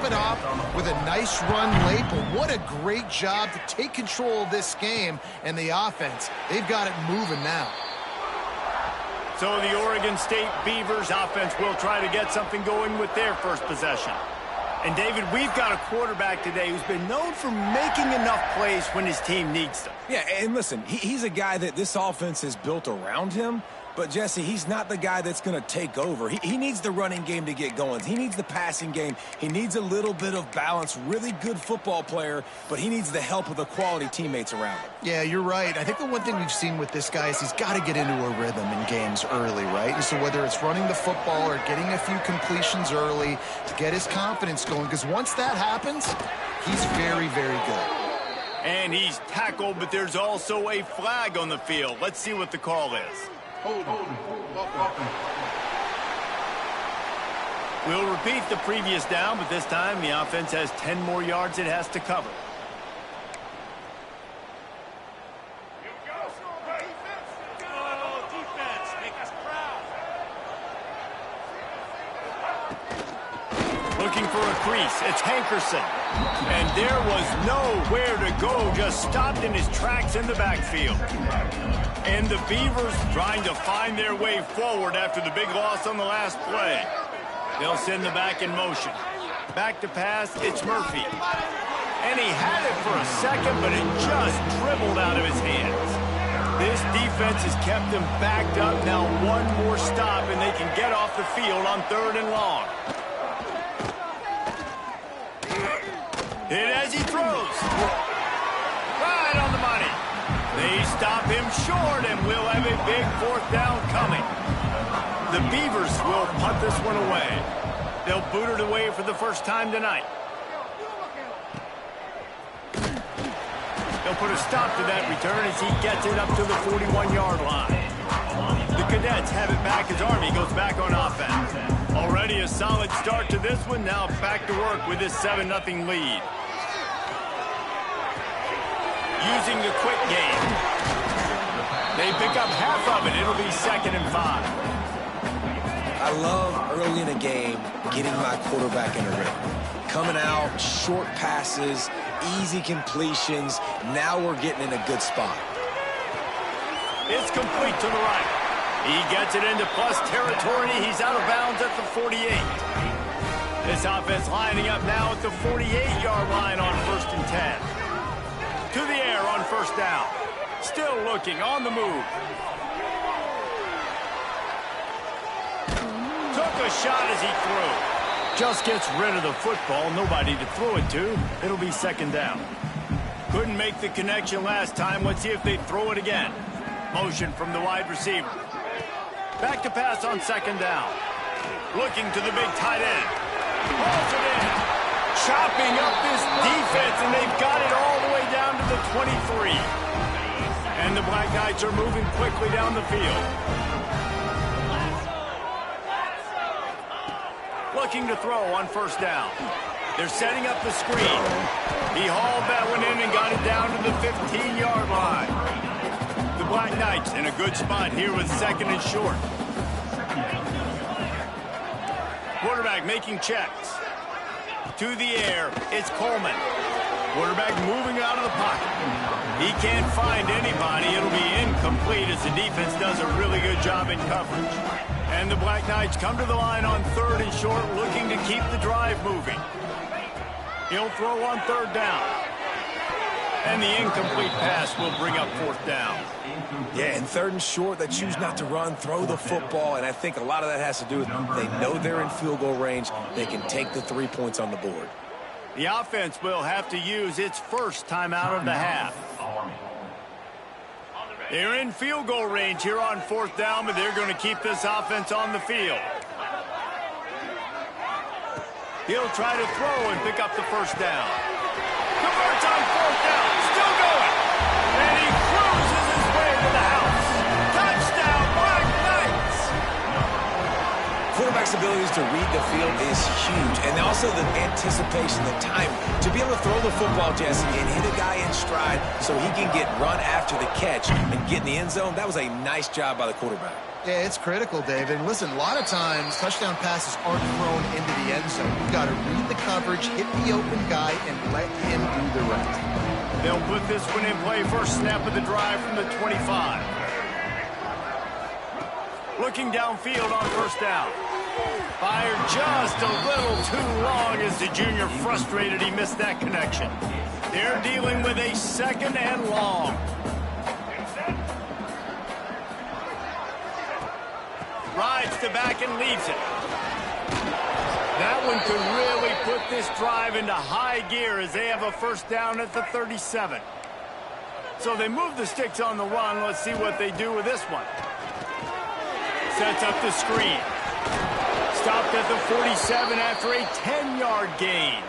it off with a nice run late, but what a great job to take control of this game and the offense. They've got it moving now. So the Oregon State Beavers offense will try to get something going with their first possession. And, David, we've got a quarterback today who's been known for making enough plays when his team needs them. Yeah, and listen, he's a guy that this offense is built around him. But, Jesse, he's not the guy that's going to take over. He needs the running game to get going. He needs the passing game. He needs a little bit of balance. Really good football player, but he needs the help of the quality teammates around him. Yeah, you're right. I think the one thing we've seen with this guy is he's got to get into a rhythm in games early, right? And so whether it's running the football or getting a few completions early to get his confidence going, because once that happens, he's very, very good. And he's tackled, but there's also a flag on the field. Let's see what the call is. We'll repeat the previous down, but this time the offense has 10 more yards it has to cover. Looking for a crease. It's Hankerson. And there was nowhere to go, just stopped in his tracks in the backfield. And the Beavers trying to find their way forward after the big loss on the last play. They'll send the back in motion. Back to pass, it's Murphy. And he had it for a second, but it just dribbled out of his hands. This defense has kept them backed up. Now one more stop, and they can get off the field on 3rd and long. Hit as he throws. Right on the money. They stop him short, and we'll have a big 4th down coming. The Beavers will punt this one away. They'll boot it away for the first time tonight. They'll put a stop to that return as he gets it up to the 41-yard line. The Cadets have it back as Army goes back on offense. Already a solid start to this one. Now back to work with this 7-0 lead. Using the quick game. They pick up half of it. It'll be 2nd and 5. I love early in a game getting my quarterback in a rhythm. Coming out, short passes, easy completions. Now we're getting in a good spot. It's complete to the right. He gets it into plus territory. He's out of bounds at the 48. This offense lining up now at the 48-yard line on 1st and 10. To the air on 1st down. Still looking on the move. Took a shot as he threw. Just gets rid of the football. Nobody to throw it to. It'll be 2nd down. Couldn't make the connection last time. Let's see if they throw it again. Motion from the wide receiver. Back to pass on 2nd down. Looking to the big tight end. Pulls it in. Chopping up this defense, and they've got it all the way down to the 23. And the Black Knights are moving quickly down the field. Looking to throw on 1st down. They're setting up the screen. He hauled that one in and got it down to the 15-yard line. The Black Knights in a good spot here with 2nd and short. Quarterback making checks. To the air, it's Coleman. Quarterback moving out of the pocket. He can't find anybody. It'll be incomplete as the defense does a really good job in coverage. And the Black Knights come to the line on 3rd and short, looking to keep the drive moving. He'll throw on 3rd down. And the incomplete pass will bring up 4th down. Yeah, and 3rd and short, they choose not to run, throw the football, and I think a lot of that has to do with they know they're in field goal range. They can take the 3 points on the board. The offense will have to use its first timeout of the half. They're in field goal range here on 4th down, but they're going to keep this offense on the field. He'll try to throw and pick up the 1st down. Converts on 4th down. Still going. And he cruises his way to the house. Touchdown, Black Knights. Quarterback's abilities to read the field is huge. And also the anticipation, the time to be able to throw the football, Jesse, and hit a guy in stride so he can get run after the catch and get in the end zone. That was a nice job by the quarterback. Yeah, it's critical, David. And listen, a lot of times touchdown passes aren't thrown into the end zone. You've got to read the coverage, hit the open guy, and let him do the rest. They'll put this one in play. First snap of the drive from the 25. Looking downfield on first down. Fired just a little too long as the junior frustrated he missed that connection. They're dealing with a 2nd and long. Rides the back and leads it. That one could really put this drive into high gear as they have a first down at the 37. So they move the sticks on the run. Let's see what they do with this one. Sets up the screen. Stopped at the 47 after a 10-yard gain.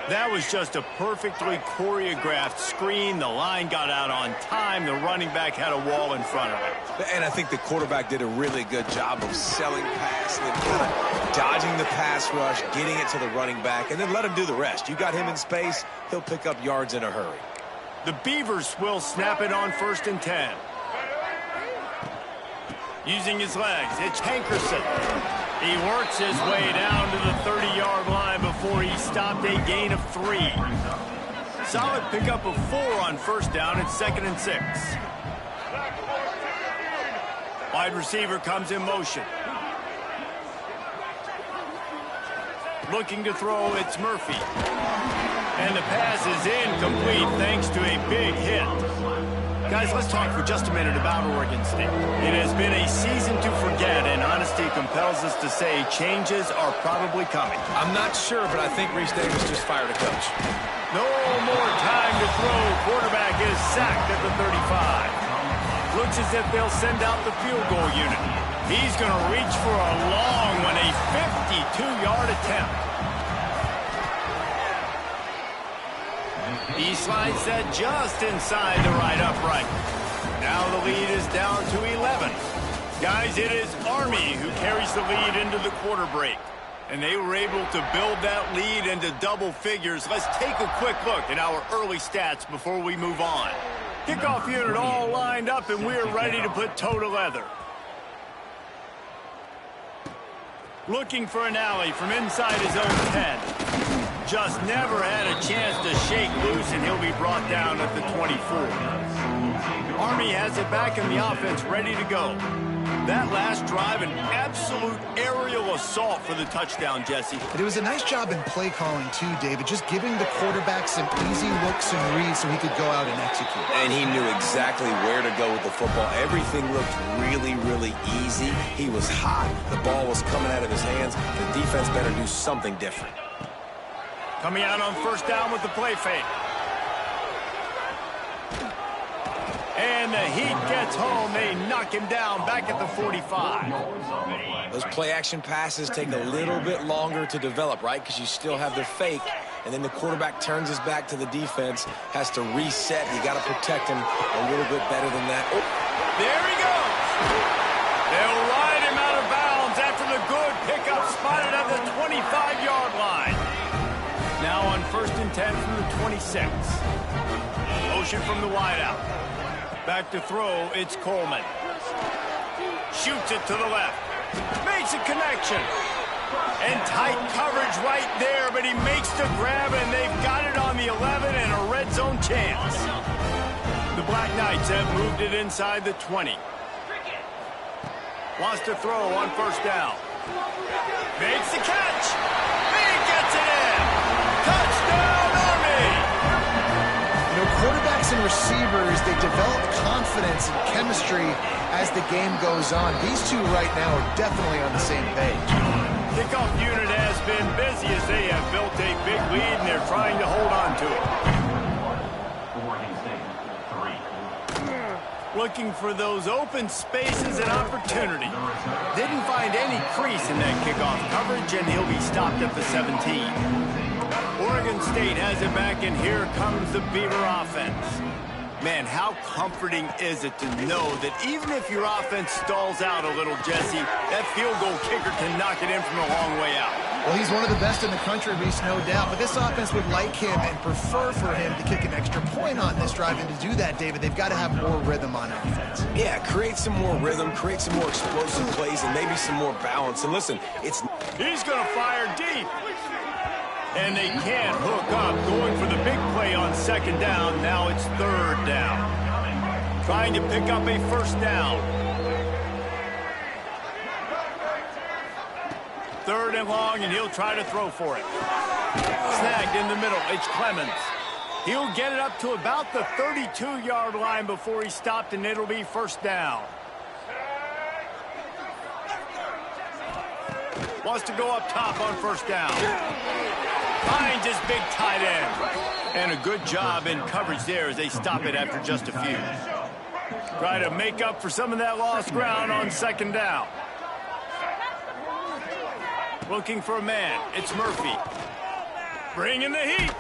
That was just a perfectly choreographed screen. The line got out on time. The running back had a wall in front of it. And I think the quarterback did a really good job of selling pass, and then kind of dodging the pass rush, getting it to the running back, and then let him do the rest. You got him in space, he'll pick up yards in a hurry. The Beavers will snap it on 1st and 10. Using his legs, it's Hankerson. He works his way down to the 30-yard line before he stopped a gain of 3. Solid pickup of 4 on first down. It's 2nd and 6. Wide receiver comes in motion. Looking to throw, it's Murphy. And the pass is incomplete thanks to a big hit. Guys, let's talk for just a minute about Oregon State. It has been a season to forget, and honesty compels us to say changes are probably coming. I'm not sure, but I think Reese Davis just fired a coach. No more time to throw. Quarterback is sacked at the 35. Looks as if they'll send out the field goal unit. He's going to reach for a long one, a 52-yard attempt. He slides that just inside the right upright. Now the lead is down to 11. Guys, it is Army who carries the lead into the quarter break. And they were able to build that lead into double figures. Let's take a quick look at our early stats before we move on. Kickoff unit all lined up, and we're ready to put toe to leather. Looking for an alley from inside his own 10. Just never had a chance to shake loose, and he'll be brought down at the 24. Army has it back in the offense, ready to go. That last drive, an absolute aerial assault for the touchdown, Jesse. But it was a nice job in play calling, too, David, just giving the quarterback some easy looks and reads so he could go out and execute. And he knew exactly where to go with the football. Everything looked really, really easy. He was hot. The ball was coming out of his hands. The defense better do something different. Coming out on first down with the play fake. And the Heat gets home. They knock him down back at the 45. Those play-action passes take a little bit longer to develop, right? Because you still have the fake, and then the quarterback turns his back to the defense, has to reset. You got to protect him a little bit better than that. Oh. There he goes. They'll ride him out of bounds after the good pickup spotted at the 25-yard line. Now on 1st and 10 from the 26. Motion from the wideout. Back to throw, it's Coleman. Shoots it to the left. Makes a connection. And tight coverage right there, but he makes the grab, and they've got it on the 11 and a red zone chance. The Black Knights have moved it inside the 20. Wants to throw on first down. Makes the catch. He gets it in. Touchdown, Army! You know, quarterbacks and receivers, they develop confidence and chemistry as the game goes on. These two right now are definitely on the same page. Kickoff unit has been busy as they have built a big lead, and they're trying to hold on to it. Looking for those open spaces and opportunity. Didn't find any crease in that kickoff coverage, and he'll be stopped at the 17. Oregon State has it back, and here comes the Beaver offense. Man, how comforting is it to know that even if your offense stalls out a little, Jesse, that field goal kicker can knock it in from a long way out. Well, he's one of the best in the country, Reese, no doubt. But this offense would like him and prefer for him to kick an extra point on this drive. And to do that, David, they've got to have more rhythm on offense. Yeah, create some more rhythm, create some more explosive plays, and maybe some more balance. And listen, it's... He's going to fire deep. And they can't hook up. Going for the big play on second down. Now it's third down. Trying to pick up a first down. Third and long, and he'll try to throw for it. Snagged in the middle. It's Clemens. He'll get it up to about the 32-yard line before he stopped, and it'll be first down. Wants to go up top on first down. Finds his big tight end. And a good job in coverage there as they stop it after just a few. Try to make up for some of that lost ground on second down. Looking for a man. It's Murphy. Bringing the heat.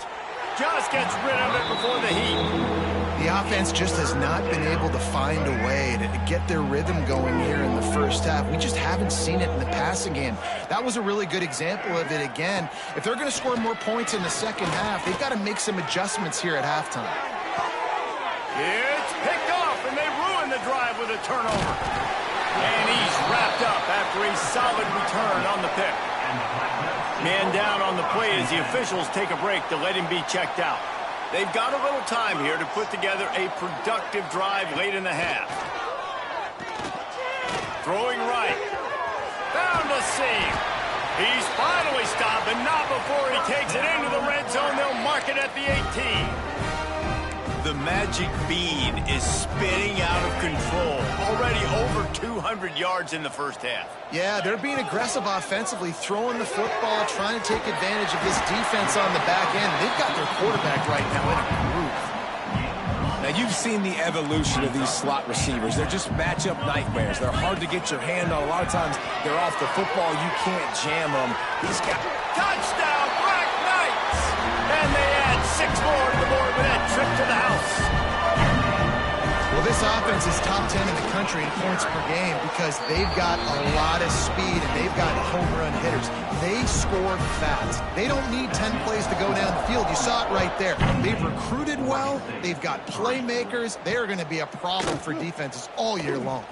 Just gets rid of it before the heat. The offense just has not been able to find a way to get their rhythm going here in the first half. We just haven't seen it in the passing game. That was a really good example of it again. If they're going to score more points in the second half, they've got to make some adjustments here at halftime. It's picked off, and they ruin the drive with a turnover. And he's wrapped up after a solid return on the pick. Man down on the play as the officials take a break to let him be checked out. They've got a little time here to put together a productive drive late in the half. Throwing right. Found a seam. He's finally stopped, but not before he takes it into the red zone. They'll mark it at the 18. The magic bean is spinning out of control. Already over 200 yards in the first half. Yeah, they're being aggressive offensively, throwing the football, trying to take advantage of this defense on the back end. They've got their quarterback right now in a groove. Now, you've seen the evolution of these slot receivers. They're just matchup nightmares. They're hard to get your hand on. A lot of times, they're off the football. You can't jam them. He's got... Touchdown, Black Knights! And they add 6 more to the board with that trip to the house. Well, this offense is top 10 in the country in points per game because they've got a lot of speed and they've got home run hitters. They score fast. They don't need 10 plays to go down the field. You saw it right there. They've recruited well. They've got playmakers. They are going to be a problem for defenses all year long.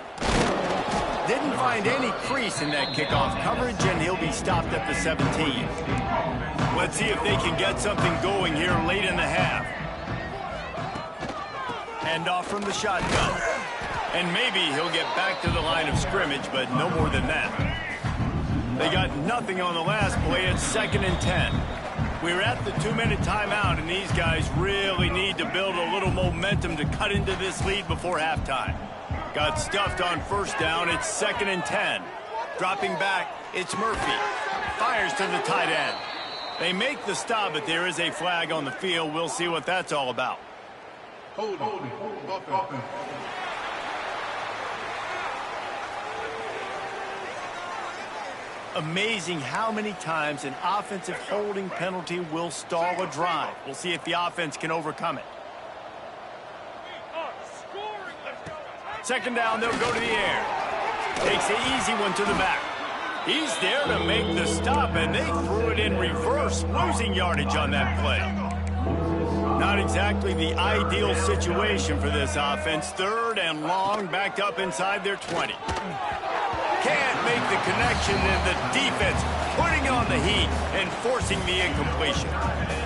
Didn't find any crease in that kickoff coverage, and he'll be stopped at the 17. Let's see if they can get something going here late in the half. Hand off from the shotgun. And maybe he'll get back to the line of scrimmage, but no more than that. They got nothing on the last play. It's 2nd and 10. We're at the 2-minute timeout, and these guys really need to build a little momentum to cut into this lead before halftime. Got stuffed on first down. It's 2nd and 10. Dropping back, it's Murphy. Fires to the tight end. They make the stop, but there is a flag on the field. We'll see what that's all about. Amazing how many times an offensive holding penalty will stall a drive. We'll see if the offense can overcome it. Second down, they'll go to the air. Takes the easy one to the back. He's there to make the stop, and they threw it in reverse, losing yardage on that play. Not exactly the ideal situation for this offense. 3rd and long, backed up inside their 20. Can't make the connection, and the defense putting on the heat and forcing the incompletion.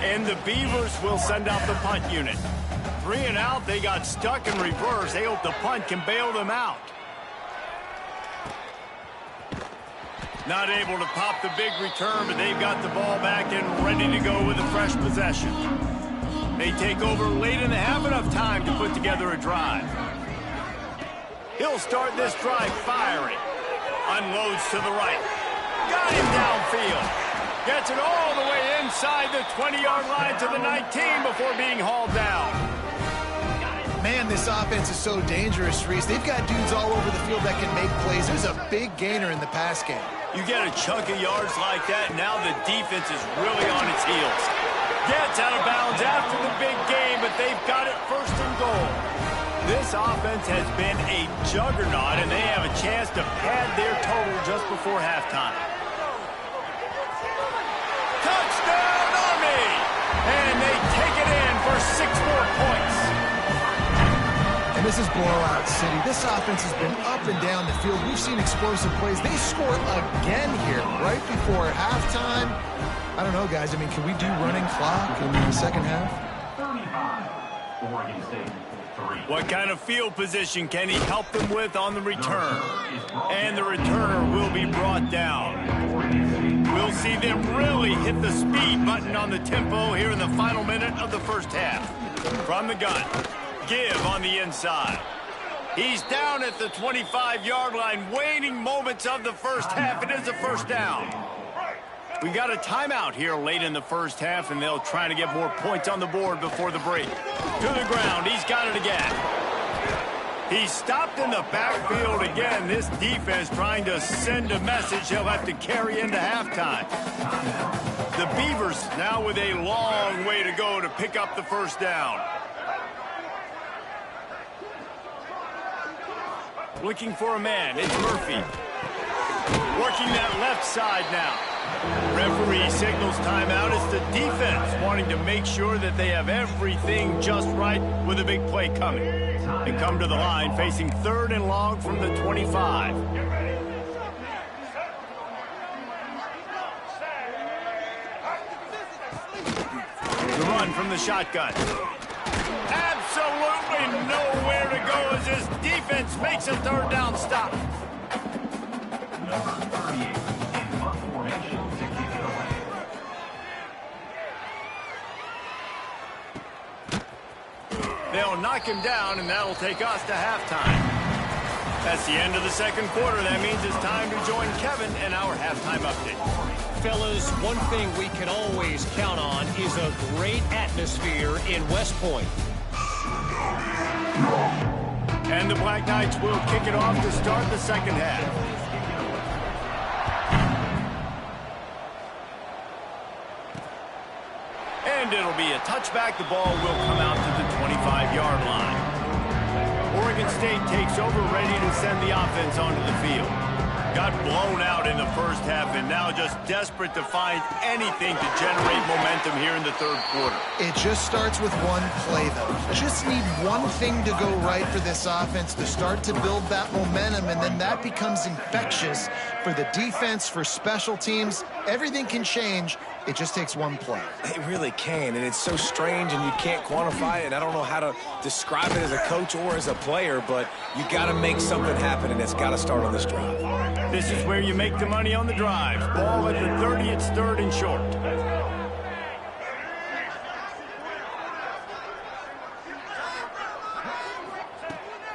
And the Beavers will send out the punt unit. 3 and out, they got stuck in reverse. They hope the punt can bail them out. Not able to pop the big return, but they've got the ball back and ready to go with a fresh possession. They take over late in the half, enough time to put together a drive. He'll start this drive firing. Unloads to the right. Got him downfield. Gets it all the way inside the 20-yard line to the 19 before being hauled down. Man, this offense is so dangerous, Reese. They've got dudes all over the field that can make plays. There's a big gainer in the pass game. You get a chunk of yards like that, now the defense is really on its heels. Gets out of bounds after the big game, but they've got it 1st and goal. This offense has been a juggernaut, and they have a chance to pad their total just before halftime. more points. And this is blowout city. This offense has been up and down the field. We've seen explosive plays. They score again here right before halftime. I don't know, guys. I mean, can we do running clock in the second half? 35, Oregon State. What kind of field position can he help them with on the return? And the returner will be brought down. We'll see them really hit the speed button on the tempo here in the final minute of the first half. From the gun, give on the inside. He's down at the 25-yard line, waning moments of the first half. It is a first down. We got a timeout here late in the first half, and they'll try to get more points on the board before the break. To the ground, he's got it again. He's stopped in the backfield again. This defense trying to send a message he'll have to carry into halftime. The Beavers now with a long way to go to pick up the first down. Looking for a man, it's Murphy. Working that left side now. Referee signals timeout. It's the defense wanting to make sure that they have everything just right with a big play coming. They come to the line facing 3rd and long from the 25. The run from the shotgun. Absolutely nowhere to go as this defense makes a 3rd down stop. Number 38 in punt formation to kick it away. They'll knock him down, and that'll take us to halftime. That's the end of the second quarter. That means it's time to join Kevin in our halftime update. Fellas, one thing we can always count on is a great atmosphere in West Point. And the Black Knights will kick it off to start the second half. And it'll be a touchback. The ball will come out to the 25-yard line. Oregon State takes over, ready to send the offense onto the field. Got blown out in the first half and now just desperate to find anything to generate momentum here in the third quarter. It just starts with one play, though. Just need one thing to go right for this offense to start to build that momentum, and then that becomes infectious for the defense, for special teams. Everything can change. It just takes one play. It really can, and it's so strange, and you can't quantify it, and I don't know how to describe it as a coach or as a player, but you got to make something happen, and it's got to start on this drive. This is where you make the money on the drive. Ball at the 30, it's 3rd and short.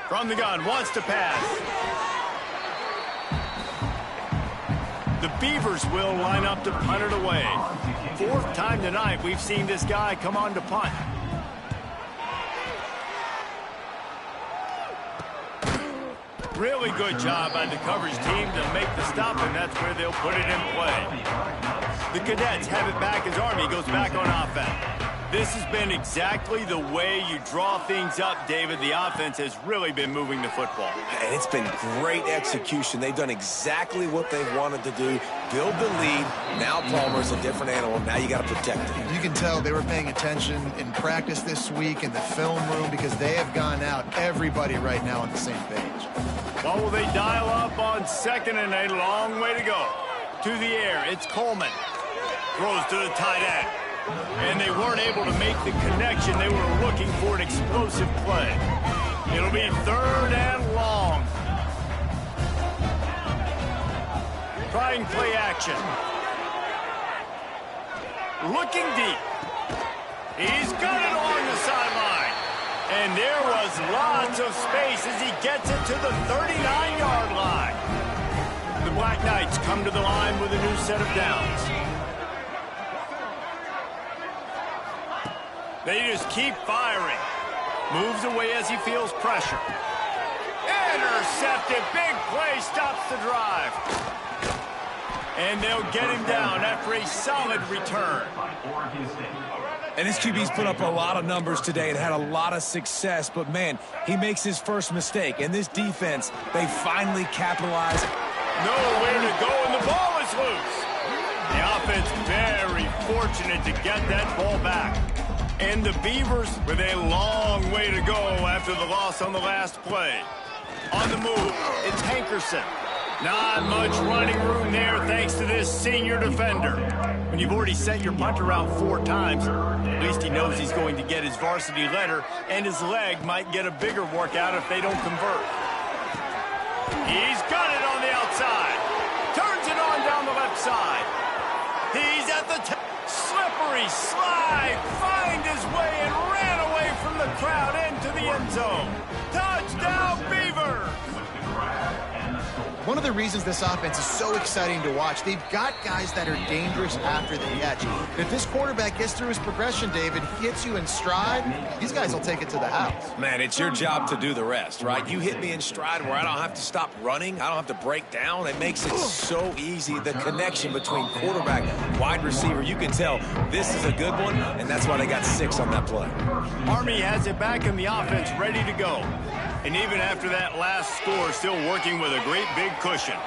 From the gun, wants to pass. The Beavers will line up to punt it away. 4th time tonight we've seen this guy come on to punt. Really good job by the coverage team to make the stop, and that's where they'll put it in play. The Cadets have it back as Army goes back on offense. This has been exactly the way you draw things up, David. The offense has really been moving the football. And it's been great execution. They've done exactly what they've wanted to do. Build the lead. Now Palmer's a different animal. Now you got to protect him. You can tell they were paying attention in practice this week in the film room because they have gone out, everybody right now on the same page. What will they dial up on 2nd and a long way to go? To the air, it's Coleman. Throws to the tight end. And they weren't able to make the connection. They were looking for an explosive play. It'll be 3rd and long. Trying play action. Looking deep. He's got it along the sideline. And there was lots of space as he gets it to the 39-yard line. The Black Knights come to the line with a new set of downs. They just keep firing. Moves away as he feels pressure. Intercepted. Big play stops the drive. And they'll get him down after a solid return. And this QB's put up a lot of numbers today and had a lot of success, but man, he makes his first mistake. And this defense, they finally capitalize. Nowhere to go, and the ball is loose. The offense very fortunate to get that ball back. And the Beavers with a long way to go after the loss on the last play. On the move, it's Hankerson. Not much running room there thanks to this senior defender. When you've already sent your punter out 4 times, at least he knows he's going to get his varsity letter, and his leg might get a bigger workout if they don't convert. He's got it on the outside. Turns it on down the left side. He's at the slippery slide. Find his way and ran away from the crowd into the end zone. Touchdown, Beavers! One of the reasons this offense is so exciting to watch, they've got guys that are dangerous after the catch. If this quarterback gets through his progression, David, hits you in stride, these guys will take it to the house. Man, it's your job to do the rest, right? You hit me in stride where I don't have to stop running. I don't have to break down. It makes it so easy. The connection between quarterback, wide receiver, you can tell this is a good one, and that's why they got 6 on that play. Army has it back in the offense, ready to go. And even after that last score, still working with a great big cushion.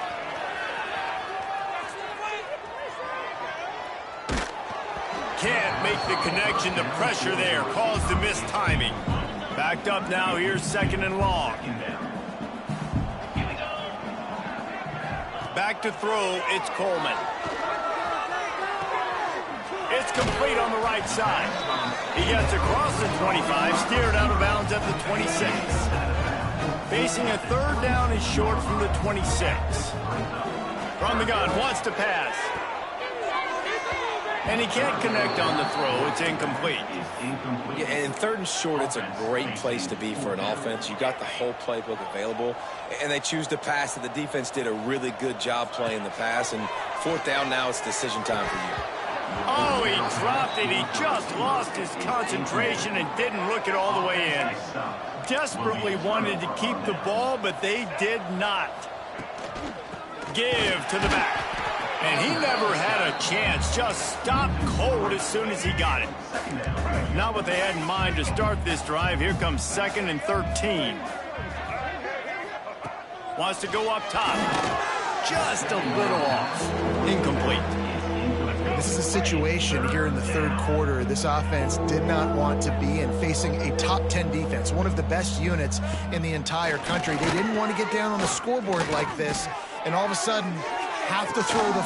Can't make the connection. The pressure there caused the missed timing. Backed up now. Here's 2nd and long. Back to throw. It's Coleman. It's complete on the right side. He gets across the 25, steered out of bounds at the 26. Facing a 3rd down is short from the 26. From the gun, wants to pass. And he can't connect on the throw. It's incomplete. Yeah, and 3rd and short, it's a great place to be for an offense. You got the whole playbook available, and they choose to pass. And the defense did a really good job playing the pass. And 4th down now, it's decision time for you. Oh, he dropped it. He just lost his concentration and didn't look it all the way in. Desperately wanted to keep the ball, but they did not. Give to the back. And he never had a chance. Just stopped cold as soon as he got it. Not what they had in mind to start this drive. Here comes 2nd and 13. Wants to go up top. Just a little off. Incomplete. This is a situation here in the 3rd quarter this offense did not want to be in, facing a top 10 defense, one of the best units in the entire country. They didn't want to get down on the scoreboard like this and all of a sudden have to throw the...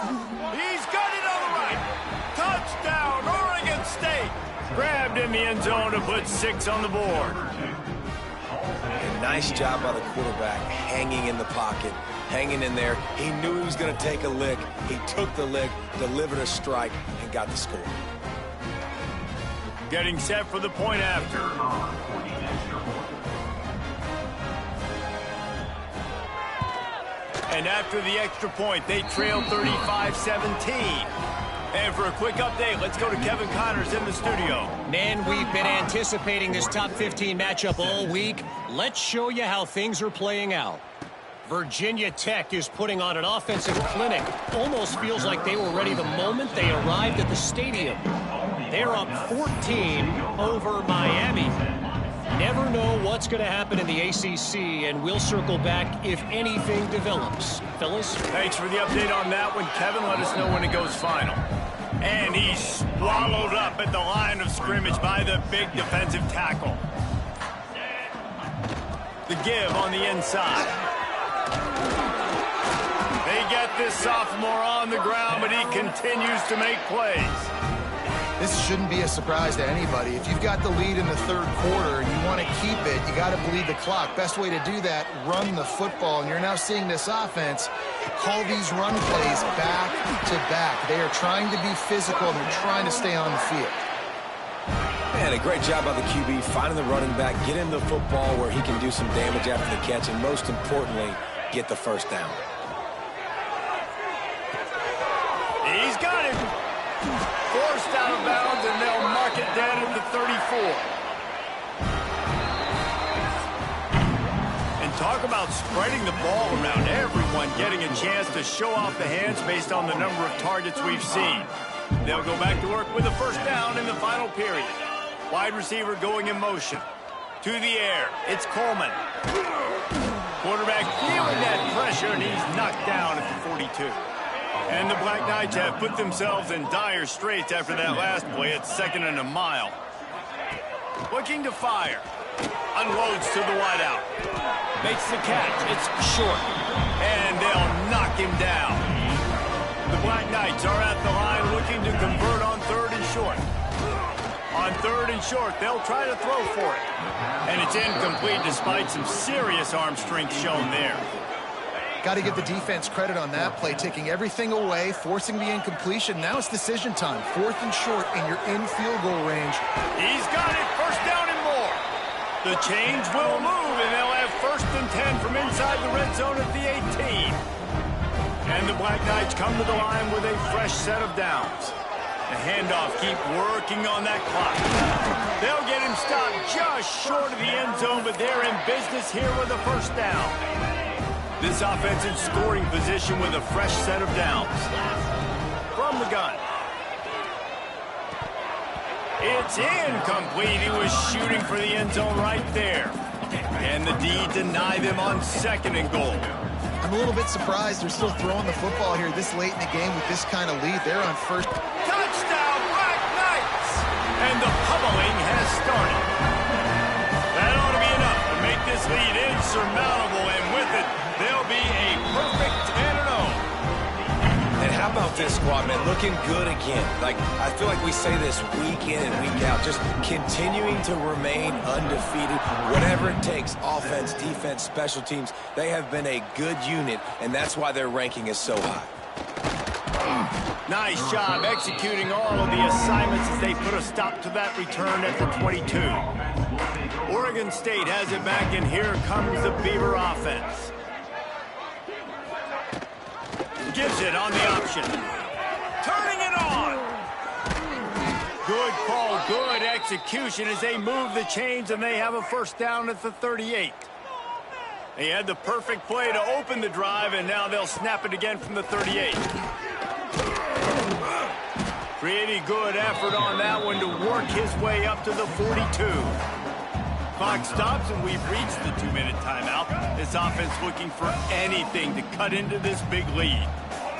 He's got it on the right. Touchdown, Oregon State. Grabbed in the end zone to put 6 on the board. And nice job by the quarterback, hanging in the pocket, hanging in there. He knew he was going to take a lick. He took the lick, delivered a strike, and got the score. Getting set for the point after. And after the extra point, they trail 35-17. And for a quick update, let's go to Kevin Connors in the studio. Man, we've been anticipating this top 15 matchup all week. Let's show you how things are playing out. Virginia Tech is putting on an offensive clinic. Almost feels like they were ready the moment they arrived at the stadium. They're up 14 over Miami. Never know what's going to happen in the ACC, and we'll circle back if anything develops. Fellas? Thanks for the update on that one, Kevin. Let us know when it goes final. And he's swallowed up at the line of scrimmage by the big defensive tackle. The give on the inside. They get this sophomore on the ground, but he continues to make plays. This shouldn't be a surprise to anybody. If you've got the lead in the 3rd quarter and you want to keep it, you got to bleed the clock. Best way to do that, run the football. And you're now seeing this offense call these run plays back to back. They are trying to be physical. They're trying to stay on the field. Man, a great job by the QB, finding the running back, get him the football where he can do some damage after the catch, and most importantly, get the 1st down. He's got it. Forced out of bounds, and they'll mark it down at the 34. And talk about spreading the ball around. Everyone getting a chance to show off the hands based on the number of targets we've seen. They'll go back to work with a 1st down in the final period. Wide receiver going in motion. To the air, it's Coleman. Quarterback feeling that pressure, and he's knocked down at the 42. And the Black Knights have put themselves in dire straits after that last play at 2nd and a mile. Looking to fire. Unloads to the wideout. Makes the catch. It's short. And they'll knock him down. The Black Knights are at the line looking to convert on 3rd and short. On 3rd and short, they'll try to throw for it. And it's incomplete despite some serious arm strength shown there. Got to give the defense credit on that play, taking everything away, forcing the incompletion. Now it's decision time. 4th and short, and you're in field goal range. He's got it. 1st down and more. The chains will move, and they'll have 1st and 10 from inside the red zone at the 18. And the Black Knights come to the line with a fresh set of downs. The handoff, keep working on that clock. They'll get him stopped just short of the end zone, but they're in business here with a 1st down. This offense in scoring position with a fresh set of downs. From the gun. It's incomplete. He was shooting for the end zone right there. And the D deny them on 2nd and goal. I'm a little bit surprised they're still throwing the football here this late in the game with this kind of lead. They're on 1st. Touchdown, Black Knights! And the pummeling has started. That ought to be enough to make this lead insurmountable, and with it, they'll be a perfect 10-0. And how about this squad, man? Looking good again. Like, I feel like we say this week in and week out, just continuing to remain undefeated. Whatever it takes, offense, defense, special teams, they have been a good unit, and that's why their ranking is so high. Nice job executing all of the assignments as they put a stop to that return at the 22. Oregon State has it back, and here comes the Beaver offense. Gives it on the option. Turning it on. Good call, good execution as they move the chains, and they have a 1st down at the 38. They had the perfect play to open the drive, and now they'll snap it again from the 38. Pretty good effort on that one to work his way up to the 42. Clock stops, and we've reached the 2-minute timeout. This offense looking for anything to cut into this big lead.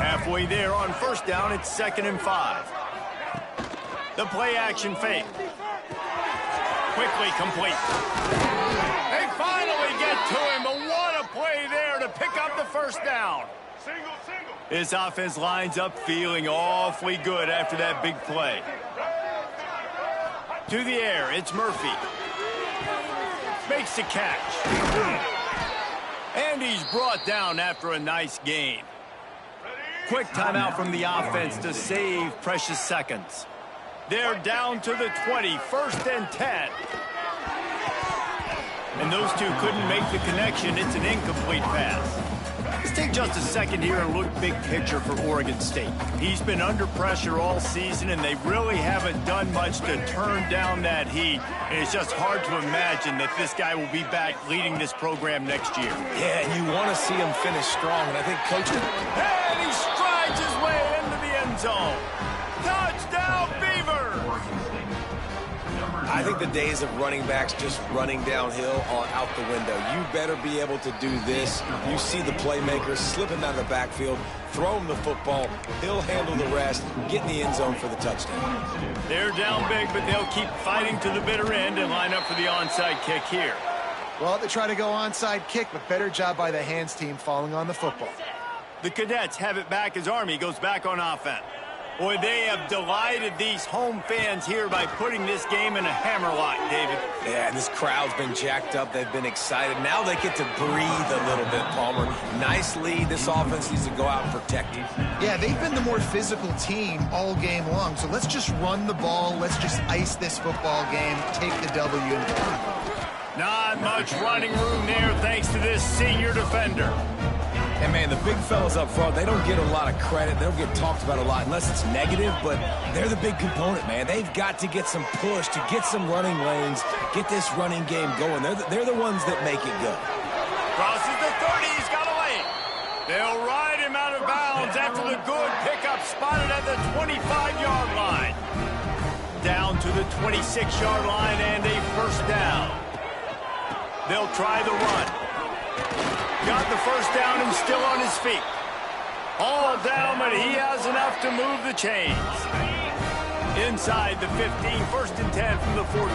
Halfway there on 1st down, it's 2nd and 5. The play action fake. Quickly complete. They finally get to him, but what a play there to pick up the 1st down. This offense lines up feeling awfully good after that big play. To the air, it's Murphy. Makes the catch. And he's brought down after a nice gain. Quick timeout from the offense to save precious seconds. They're down to the 20, 1st and 10. And those two couldn't make the connection. It's an incomplete pass. Let's take just a second here and look big picture for Oregon State. He's been under pressure all season, and they really haven't done much to turn down that heat. And it's just hard to imagine that this guy will be back leading this program next year. Yeah, and you want to see him finish strong, and I think Coach... And he strides his way into the end zone. Touchdown, Beavers! I think the days of running backs just running downhill are out the window. You better be able to do this. You see the playmakers slipping out of the backfield, throw him the football, he'll handle the rest, get in the end zone for the touchdown. They're down big, but they'll keep fighting to the bitter end and line up for the onside kick here. Well, they try to go onside kick, but better job by the hands team falling on the football. The Cadets have it back as Army goes back on offense. Boy, they have delighted these home fans here by putting this game in a hammerlock, David. Yeah, and this crowd's been jacked up. They've been excited. Now they get to breathe a little bit, Palmer. Nice lead. This offense needs to go out and protect it. Yeah, they've been the more physical team all game long. So let's just run the ball. Let's just ice this football game, take the W. Not much running room there thanks to this senior defender. And, man, the big fellas up front, they don't get a lot of credit. They don't get talked about a lot unless it's negative, but they're the big component, man. They've got to get some push, to get some running lanes, get this running game going. They're the ones that make it go. Crosses the 30. He's got a lane. They'll ride him out of bounds after the good pickup spotted at the 25-yard line. Down to the 26-yard line and a 1st down. They'll try the run. Got the 1st down and still on his feet. All down, but he has enough to move the chains. Inside the 15, first and 10 from the 14.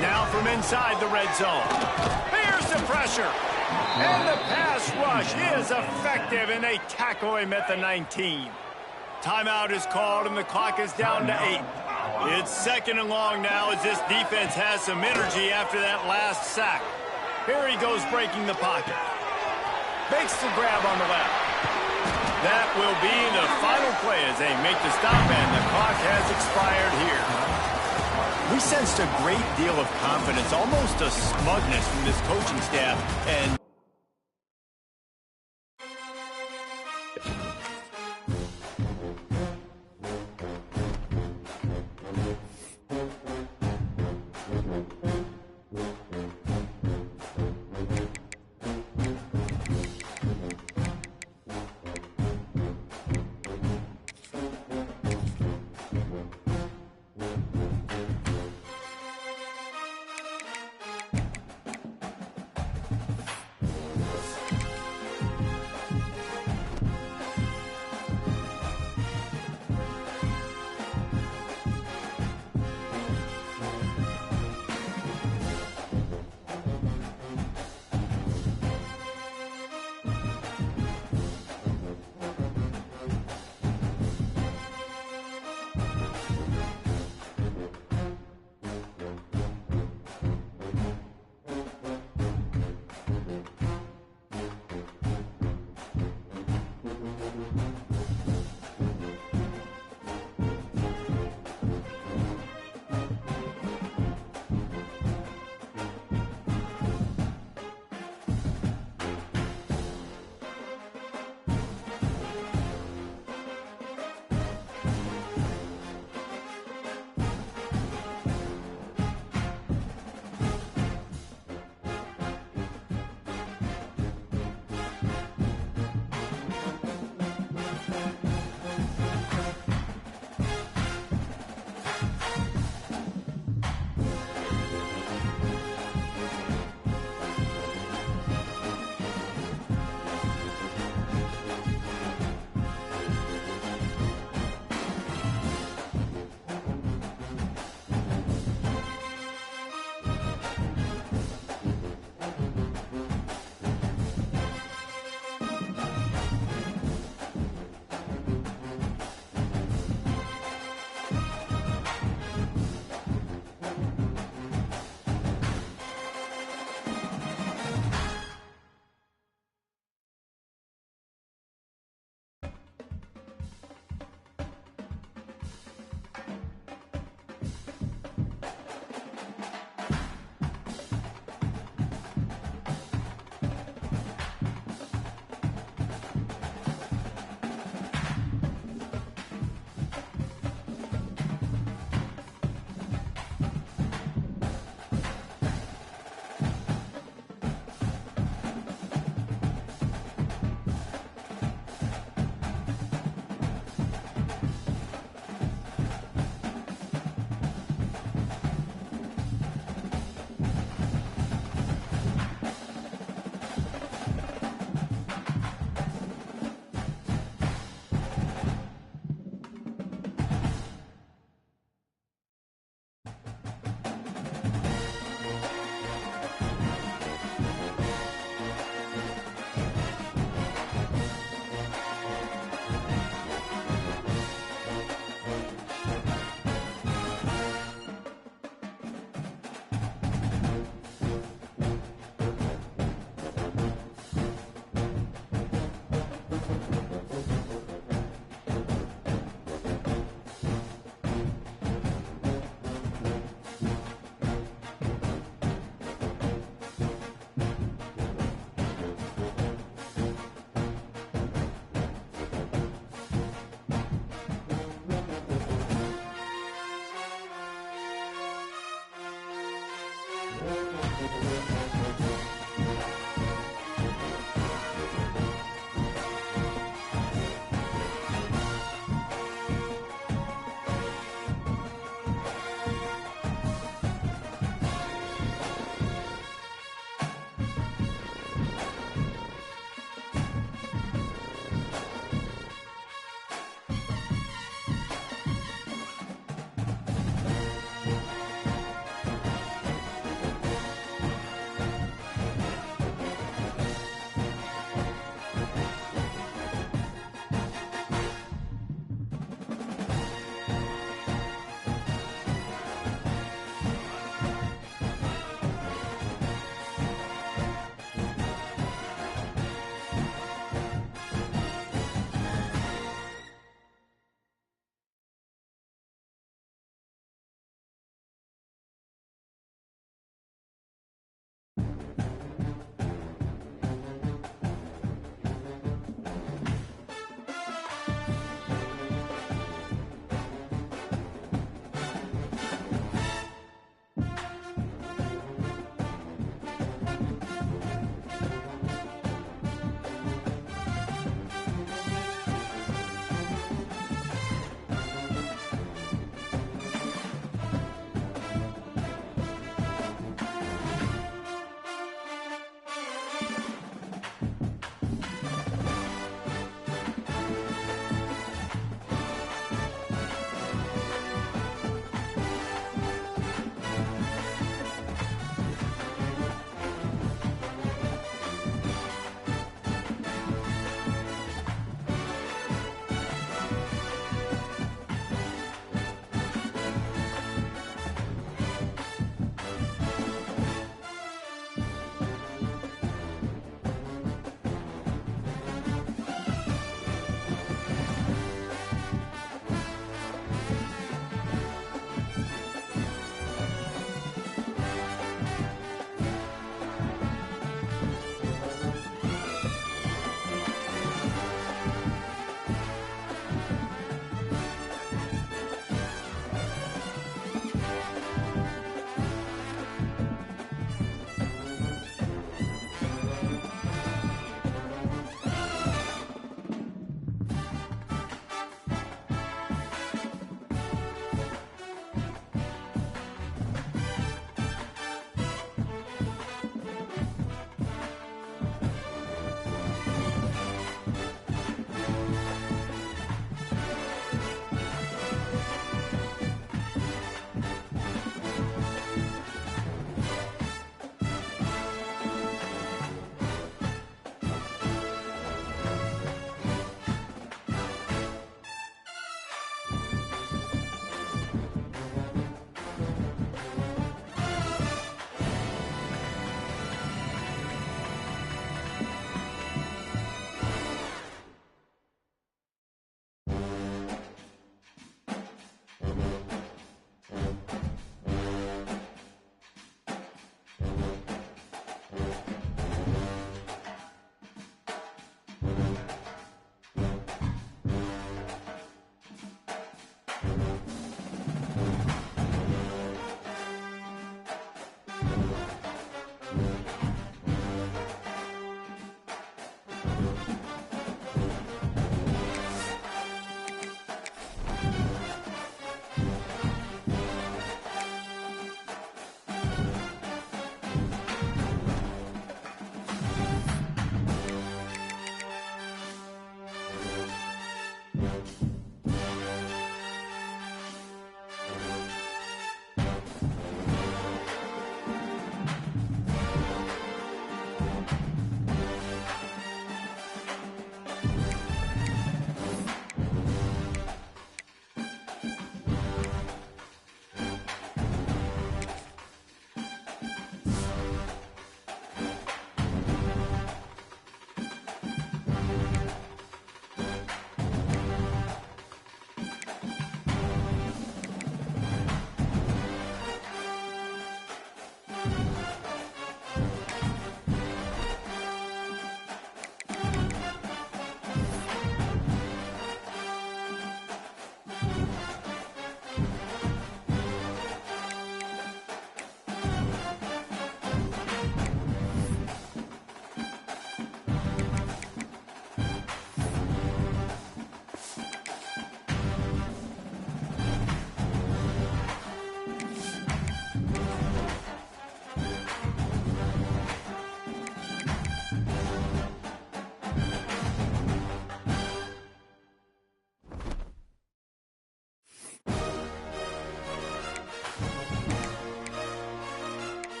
Now from inside the red zone. Here's the pressure. And the pass rush is effective, and they tackle him at the 19. Timeout is called, and the clock is down to 8. It's second and long now as this defense has some energy after that last sack. Here he goes breaking the pocket. Makes the grab on the left. That will be the final play as they make the stop, and the clock has expired here. We sensed a great deal of confidence, almost a smugness from this coaching staff, and